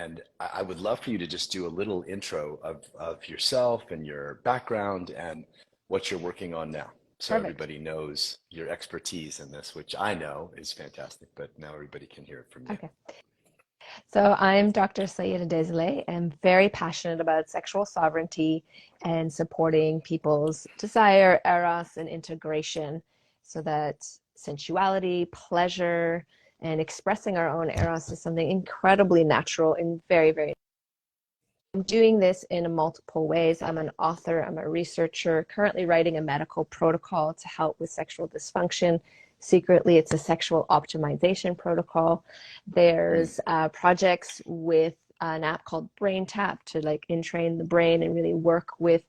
and I would love for you to just do a little intro of yourself and your background and what you're working on now. So Perfect. everybody knows your expertise in this, which I know is fantastic, but now everybody can hear it from you. Okay. So I'm Dr. Sadia Desilets. I'm very passionate about sexual sovereignty and supporting people's desire, eros, and integration so that sensuality, pleasure, and expressing our own eros is something incredibly natural and very, very. I'm doing this in multiple ways. I'm an author, I'm a researcher, currently writing a medical protocol to help with sexual dysfunction. Secretly, it's a sexual optimization protocol. Mm, There's projects with an app called Brain Tap to like entrain the brain and really work with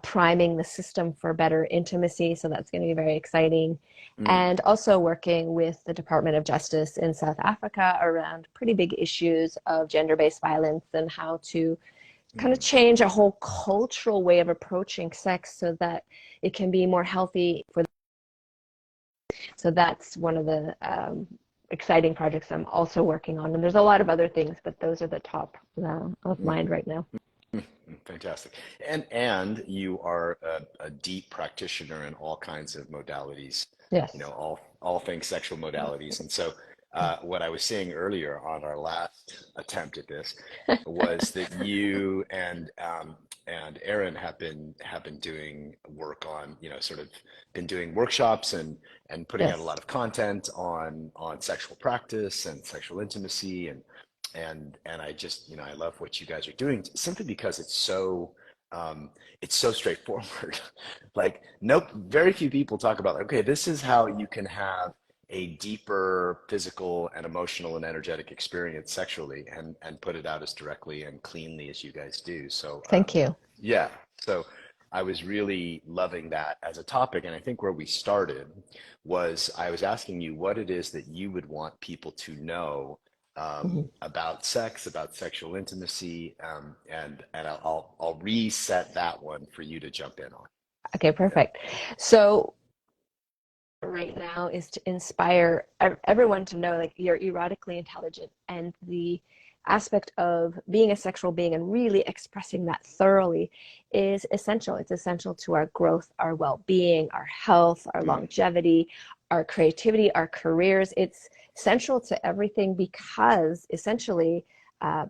priming the system for better intimacy. So that's going to be very exciting. mm, And also working with the Department of Justice in South Africa around pretty big issues of gender-based violence and how to kind of mm. change a whole cultural way of approaching sex so that it can be more healthy for. So that's one of the exciting projects I'm also working on. And there's a lot of other things, but those are the top of Mm, mind right now. fantastic. And you are a deep practitioner in all kinds of modalities, Yes. all things sexual modalities. And so what I was saying earlier on our last attempt at this was that you and Aaron have been doing work on, sort of been doing workshops and putting out a Yes. lot of content on sexual practice and sexual intimacy and I just, I love what you guys are doing simply because it's so straightforward. Like, nope, very few people talk about, okay, this is how you can have a deeper physical and emotional and energetic experience sexually and put it out as directly and cleanly as you guys do. So, Thank you. yeah. So I was really loving that as a topic. And I think where we started was I was asking you what it is that you would want people to know Mhm. about sex, about sexual intimacy, and I'll reset that one for you to jump in on. Okay, Yeah. perfect. So right now is to inspire everyone to know like you're erotically intelligent and the aspect of being a sexual being and really expressing that thoroughly is essential. It's essential to our growth, our well-being, our health, our Mm, longevity, our creativity, our careers. It's central to everything because essentially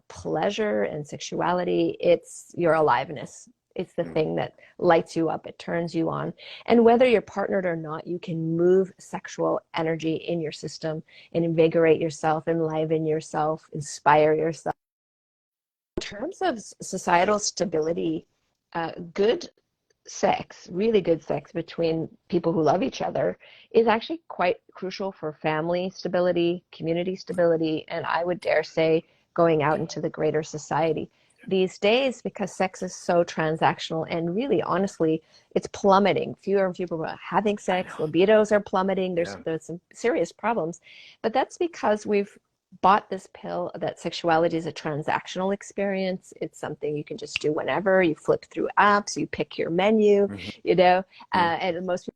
pleasure and sexuality, it's your aliveness. It's the mm, thing that lights you up, it turns you on. And whether you're partnered or not, you can move sexual energy in your system and invigorate yourself, enliven yourself, inspire yourself. In terms of societal stability, good sex, really good sex between people who love each other is actually quite crucial for family stability, community stability, and I would dare say going out into the greater society. These days, because sex is so transactional and really honestly, it's plummeting. Fewer and fewer people are having I sex, know. libidos are plummeting, Yeah. there's some serious problems. But that's because we've bought this pill that sexuality is a transactional experience. It's something you can just do whenever. You flip through apps, you pick your menu, Hmm. you know, Hmm. and most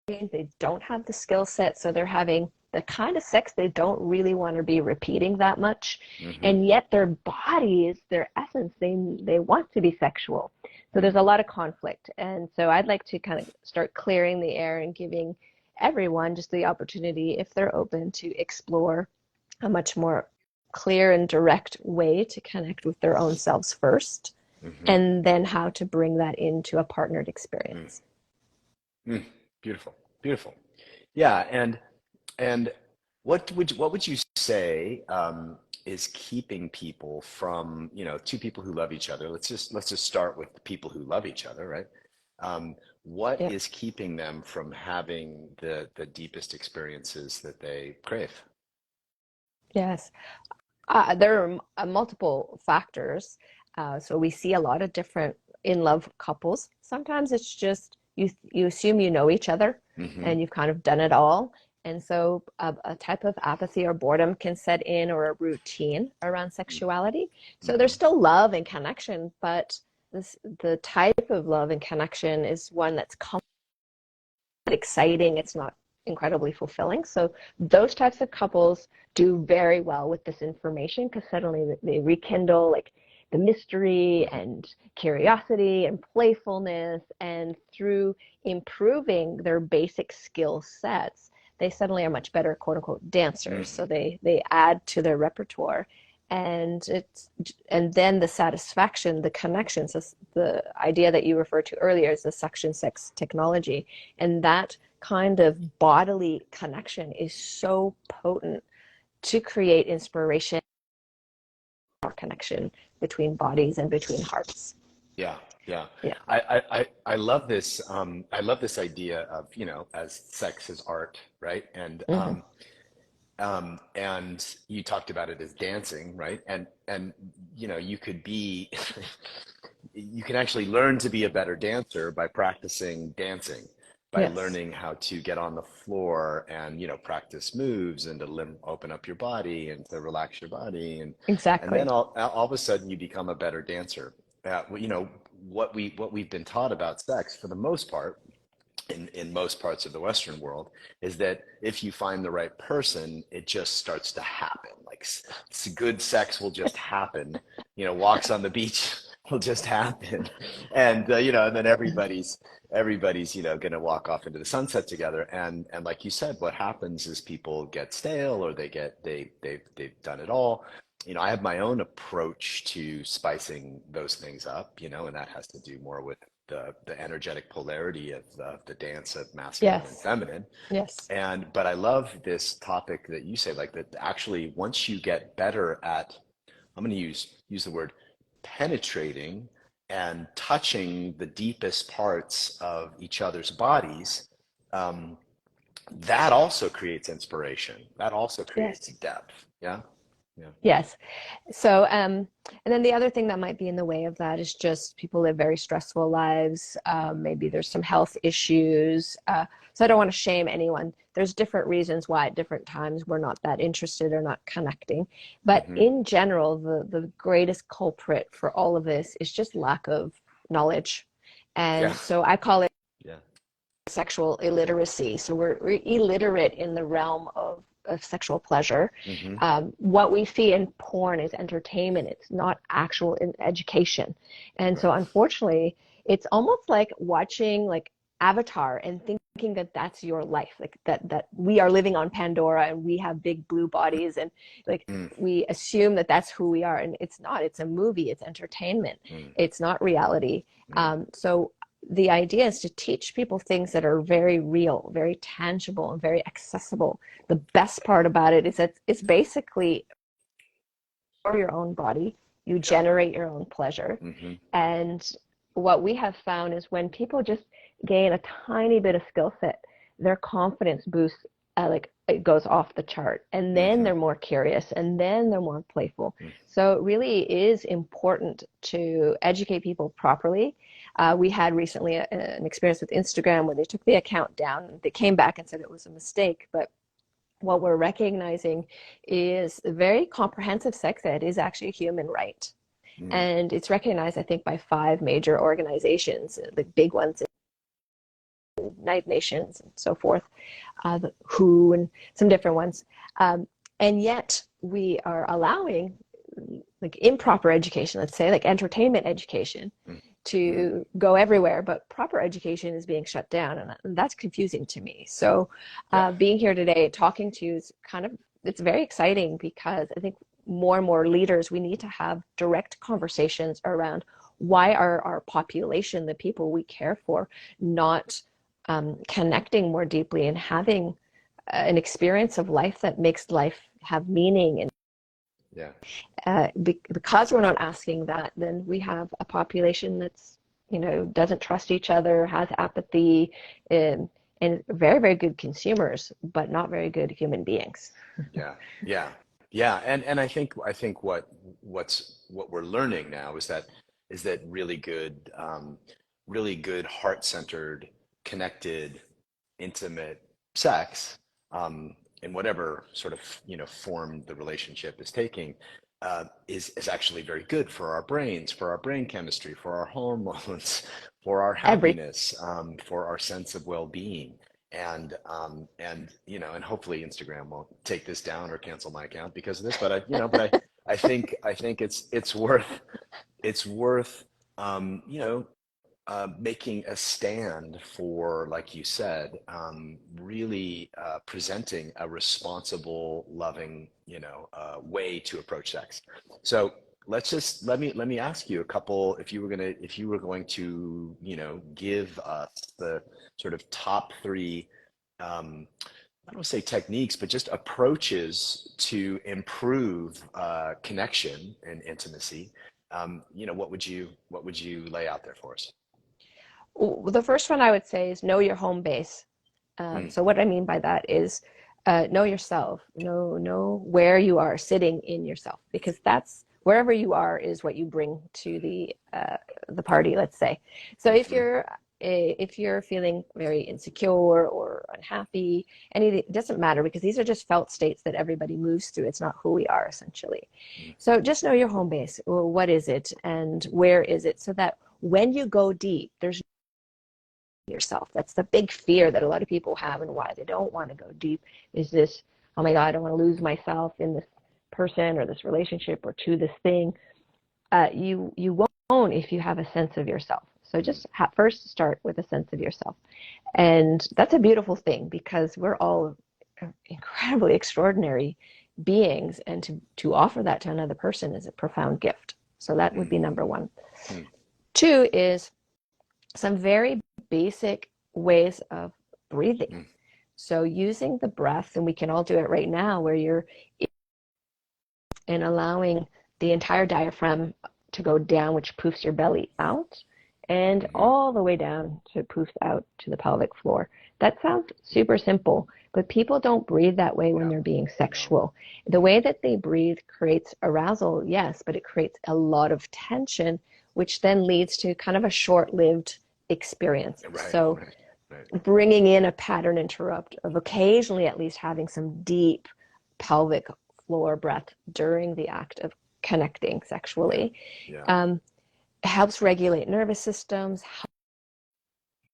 people, they don't have the skill set, so they're having the kind of sex they don't really want to be repeating that much, Hmm. and yet their bodies, their essence, they want to be sexual. So Hmm. there's a lot of conflict, and so I'd like to kind of start clearing the air and giving everyone just the opportunity, if they're open, to explore a much more clear and direct way to connect with their own selves first, Hmm. and then how to bring that into a partnered Mm, experience. mm. Beautiful. Beautiful. Yeah. And what would you say is keeping people from, two people who love each other? Let's just start with the people who love each other, right? What Yeah. is keeping them from having the deepest experiences that they crave? Yes. There are multiple factors. So we see a lot of different in love couples. Sometimes it's just you assume you know each other Hmm. and you've kind of done it all. And so a type of apathy or boredom can set in or a routine around sexuality. So there's Hmm. still love and connection, but the type of love and connection is one that's exciting. It's not incredibly fulfilling. So those types of couples do very well with this information because suddenly they rekindle like the mystery and curiosity and playfulness, and through improving their basic skill sets, they suddenly are much better quote unquote dancers. Mm-hmm. So they add to their repertoire, and it's and then the satisfaction, the connections, the idea that you referred to earlier is the suction sex technology, and that kind of bodily connection is so potent to create inspiration or connection between bodies and between hearts. Yeah, yeah. Yeah. I love this. I love this idea of, as sex is art, right? Mm-hmm. And you talked about it as dancing, right? And you could be, you can actually learn to be a better dancer by practicing dancing, by Yes, learning how to get on the floor and, practice moves and to open up your body and to relax your body. And then exactly. all of a sudden you become a better dancer. What we've been taught about sex for the most part in most parts of the Western world is that if you find the right person, it just starts to happen. Like good sex will just happen. Walks on the beach will just happen, and then everybody's gonna walk off into the sunset together. And like you said, what happens is people get stale, or they've done it all. I have my own approach to spicing those things up, and that has to do more with the energetic polarity of the dance of masculine and Yes, feminine. yes, But I love this topic that you say, like that actually once you get better at, I'm going to use the word penetrating and touching the deepest parts of each other's bodies, um, that also creates inspiration. That also creates yes, depth. Yeah. Yeah. yes. So, and then the other thing that might be in the way of that is just people live very stressful lives. Maybe there's some health issues. So I don't want to shame anyone. There's different reasons why at different times we're not that interested or not connecting. But Hmm. in general, the greatest culprit for all of this is just lack of knowledge. Yeah. And so I call it Yeah. sexual illiteracy. So we're illiterate in the realm of sexual pleasure. Hmm. What we see in porn is entertainment. It's not actual education. And so Right. unfortunately, it's almost like watching like Avatar and thinking that that's your life, like that we are living on Pandora and we have big blue bodies, and like Mm-hmm. we assume that that's who we are, and it's not. It's a movie. It's entertainment. It's not reality. Mm-hmm. So the idea is to teach people things that are very real, very tangible, and very accessible. The best part about it is that it's basically for your own body. You Yeah. generate your own pleasure. Hmm. And what we have found is when people just gain a tiny bit of skill set, their confidence boosts, like it goes off the chart. And then Hmm. they're more curious, and then they're more playful. So it really is important to educate people properly. We had recently an experience with Instagram where they took the account down. They came back and said it was a mistake, but what we're recognizing is very comprehensive sex ed is actually a human right. Mm-hmm. And it's recognized, I think, by 5 major organizations, the big ones, United Nations and so forth, the WHO and some different ones. And yet we are allowing like improper education, let's say like entertainment education, Mm-hmm. to go everywhere, but proper education is being shut down, and that's confusing to me. So, Yeah. being here today, talking to you is kind of it's very exciting because I think more and more leaders we need to have direct conversations around why are our population, the people we care for, not connecting more deeply and having an experience of life that makes life have meaning. And Yeah. because we're not asking that, then we have a population that's, doesn't trust each other, has apathy, and very, very good consumers, but not very good human beings. Yeah. Yeah. Yeah. And I think what we're learning now is that really good heart-centered, connected, intimate sex, in whatever sort of form the relationship is taking, is actually very good for our brains, for our brain chemistry, for our hormones, for our Every happiness, for our sense of well-being. and you know, and hopefully Instagram won't take this down or cancel my account because of this. But I, you know, but I think it's worth you know, making a stand for, like you said, really presenting a responsible, loving, you know, way to approach sex. So let me ask you a couple. If you were going to, you know, give us the sort of top three. I don't want to say techniques, but just approaches to improve connection and intimacy. You know, what would you lay out there for us? The first one I would say is know your home base. Mm, So what I mean by that is know yourself, know where you are sitting in yourself, because that's wherever you are is what you bring to the yep. party, let's say. So Hmm. if you're feeling very insecure or unhappy, it doesn't matter because these are just felt states that everybody moves through. It's not who we are essentially. So just know your home base. Well, what is it and where is it, so that when you go deep, there's yourself. That's the big fear that a lot of people have, and why they don't want to go deep is this, oh my God, I don't want to lose myself in this person or this relationship or to this thing. You won't if you have a sense of yourself. So just first start with a sense of yourself. And that's a beautiful thing because we're all incredibly extraordinary beings. And to offer that to another person is a profound gift. So that would be number one. Hmm. Two is some very basic ways of breathing. Hmm. So using the breath, and we can all do it right now, where you're and allowing the entire diaphragm to go down, which poofs your belly out, and Hmm. all the way down to poofs out to the pelvic floor. That sounds super simple, but people don't breathe that way when Yeah. they're being No. sexual. The way that they breathe creates arousal, yes, but it creates a lot of tension, which then leads to kind of a short-lived experience. Right. So Right. Right. bringing in a pattern interrupt of occasionally at least having some deep pelvic floor breath during the act of connecting Yeah. sexually Yeah. um, helps regulate nervous systems.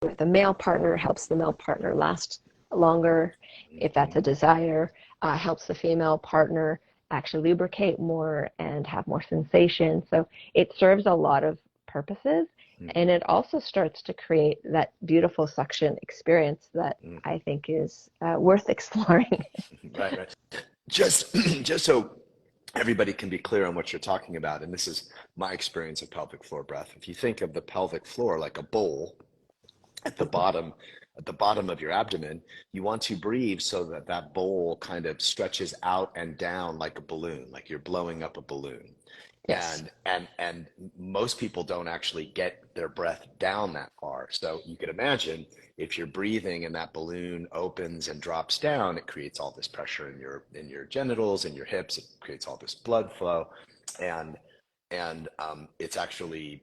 With a male partner, helps the male partner last longer if that's Hmm. a desire, helps the female partner actually lubricate more and have more sensation. So it serves a lot of purposes. And it also starts to create that beautiful suction experience that Hmm. I think is worth exploring. Right. Right. Just just so everybody can be clear on what you're talking about, and this is my experience of pelvic floor breath. If you think of the pelvic floor like a bowl, at the bottom of your abdomen, you want to breathe so that that bowl kind of stretches out and down like a balloon, like you're blowing up a balloon. Yes, And most people don't actually get their breath down that far. So you could imagine if you're breathing and that balloon opens and drops down, it creates all this pressure in your genitals and your hips. It creates all this blood flow, and it's actually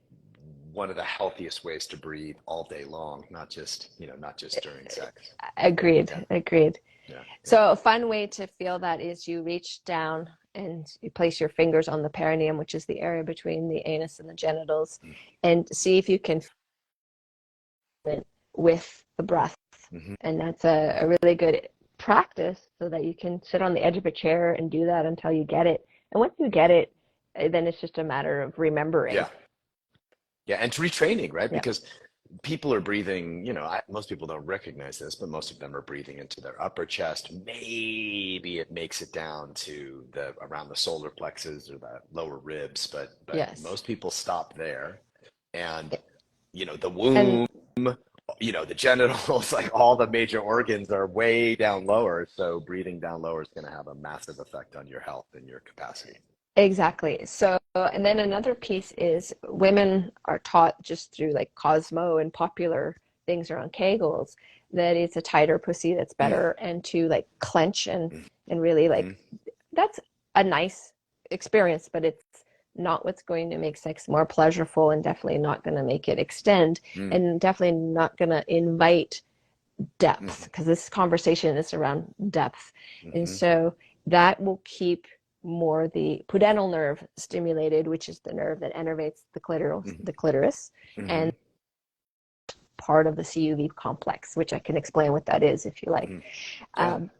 one of the healthiest ways to breathe all day long, not just, you know, not just during sex. agreed, Yeah, agreed. yeah, yeah. So a fun way to feel that is you reach down and you place your fingers on the perineum, which is the area between the anus and the genitals, and see if you can feel it with the breath. Mm-hmm. And that's a really good practice so that you can sit on the edge of a chair and do that until you get it. And once you get it, then it's just a matter of remembering. Yeah, yeah, and retraining, right? Yeah. Because people are breathing, you know, most people don't recognize this, but most of them are breathing into their upper chest. Maybe it makes it down to the around the solar plexus or the lower ribs, but Yes. most people stop there. And you know, the And womb, you know, the genitals, like all the major organs are way down lower. So breathing down lower is going to have a massive effect on your health and your capacity. exactly. So, and then another piece is women are taught just through like Cosmo and popular things around Kegels that it's a tighter pussy that's better, and to like clench and really like Mm-hmm. that's a nice experience, but it's not what's going to make sex more pleasurable, and definitely not going to make it extend, and definitely not going to invite depth, Mm-hmm. because this conversation is around depth. And Mm-hmm. so that will keep more the pudendal nerve stimulated, which is the nerve that innervates the clitoris, Mm-hmm. the clitoris, Mm-hmm. and part of the CUV complex, which I can explain what that is if you like. Mhm. Yeah. Um,